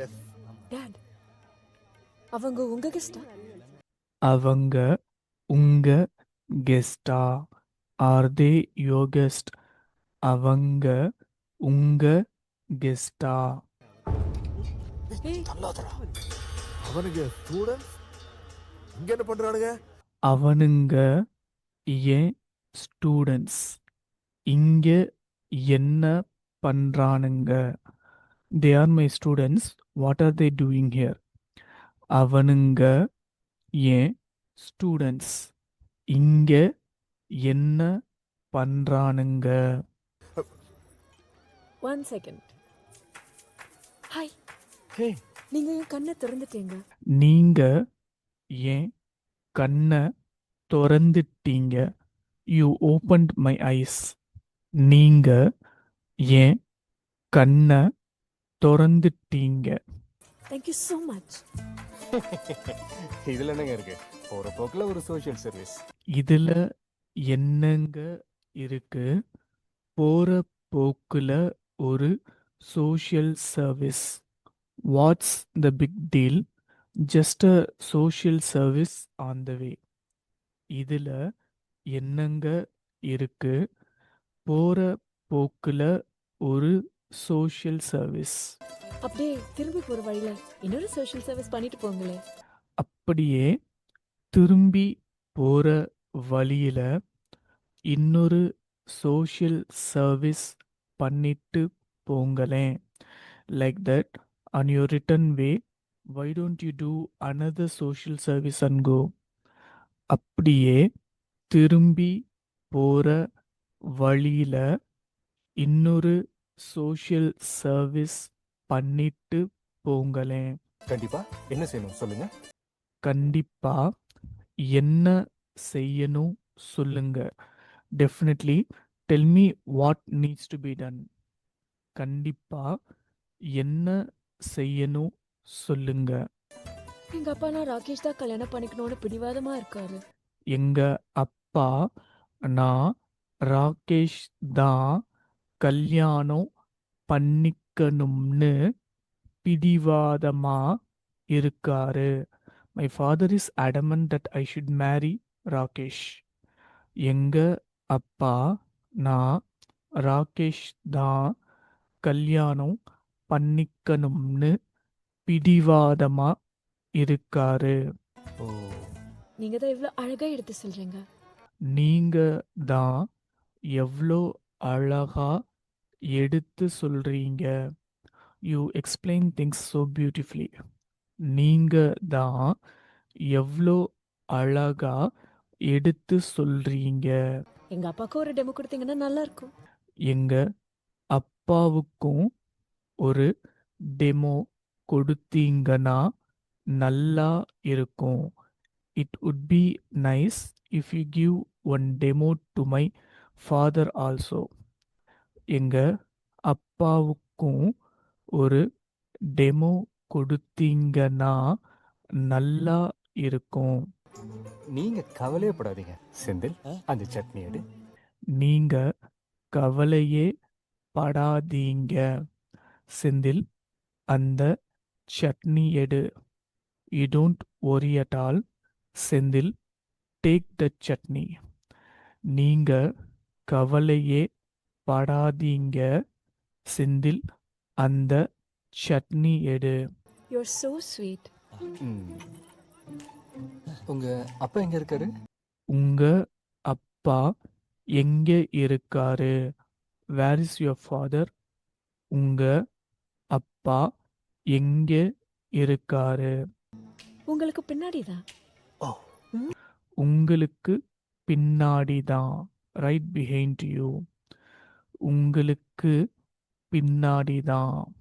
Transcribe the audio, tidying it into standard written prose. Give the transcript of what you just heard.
S. Dot, அவங்க உங்க கெஸ்டா? அவங்க உங்க கெஸ்டா? Are they your guest? அவங்க உங்க கெஸ்டா? ஏய், தள்ளாதடா. அவனுங்க ஸ்டூடெண்ட்ஸ் இங்க என்ன பண்றானுங்க? அவனுங்க ஏன் ஸ்டூடெண்ட்ஸ் இங்க என்ன பண்றானுங்க? They are my students, what are they doing here? அவனுங்க ஏன் ஸ்டூடெண்ட்ஸ் இங்க என்ன பண்றானுங்க? One second. ஹாய், ஹே, நீங்க என் கண்ணை திறந்துட்டீங்க. நீங்க ஏன் கண்ணை திறந்துட்டீங்க? You opened my eyes. நீங்க ஏன் கண்ணை திறந்துட்டீங்க? Thank you so much. இதுல என்னங்க இருக்கு? போற போக்குல ஒரு சோஷியல் சர்வீஸ். இதுல என்னங்க இருக்கு? போற போக்குல ஒரு social service. What's the big deal? Just a social service on the way. இதுல என்னங்க இருக்கு? போற போக்குல ஒரு சோஷியல் சர்வீஸ். அப்படியே திரும்பி போற வழியில இன்னொரு சோஷியல் சர்வீஸ் பண்ணிட்டு போங்களே. அப்படியே திரும்பி போற வழியில இன்னொரு சோஷியல் சர்வீஸ் பண்ணிட்டு போங்களேன். Like that, on your return way, why don't you do another social service and go? அப்படியே திரும்பி போற வழியில இன்னொரு சோஷியல் சர்வீஸ் பண்ணிட்டு போங்களேன். கண்டிப்பா என்ன செய்யணும் சொல்லுங்க. கண்டிப்பா என்ன செய்யணும் சொல்லுங்க. Definitely tell me what needs to be done. கண்டிப்பா என்ன செய்யணும் சொல்லுங்க. எங்க அப்பா நான் ராகேஷ் தான் கல்யாணம் பண்ணிக்கணும்னு பிடிவாதமா இருக்காரு. எங்க அப்பா நான் ராகேஷ் தான் கல்யாணம் பண்ணிக்கணும்னு பிடிவாதமா இருக்காரு. My father is adamant that I should marry Rakesh. எங்க அப்பா நான் ராகேஷ் தான் கல்யாணம் பண்ணிக்கணும்னு பிடிவாதமா இருக்காரு. ஓ, நீங்க தான் இவ்வளவு அழகா எடுத்து சொல்றீங்க. நீங்க தான் எவ்வளோ அழகா எடுத்து சொல்றீங்க. You explain things so beautifully. நீங்க தான் எவ்வளோ அழகா எடுத்து சொல்றீங்க. எங்க அப்பாவுக்கு ஒரு டெமோ கொடுத்தீங்கன்னா நல்லா இருக்கும். எங்க அப்பாவுக்கும் ஒரு டெமோ கொடுத்தீங்கன்னா நல்லா இருக்கும். It would be nice if you give one demo to my father also. எங்க அப்பாவுக்கும் ஒரு டெமோ கொடுத்தீங்கன்னா நல்லா இருக்கும். நீங்க கவலையப்படாதீங்க செந்தில். அந்த சட்னி எடு. நீங்க கவலையே படாதீங்க செந்தில். அந்த சட்னி எடு. You don't worry at all Senthil. Take the chutney. நீங்க கவலையே படாதீங்க செந்தில். அந்த சட்னி எடு. You are so sweet. ம். உங்க அப்பா எங்க இருக்காரு? உங்க அப்பா எங்க இருக்காரு? Where is your father? உங்க அப்பா எங்க இருக்காரு? உங்களுக்கு பின்னாடி தான். ஓ, உங்களுக்கு பின்னாடி தான். Right behind you. உங்களுக்கு பின்னாடி தான்.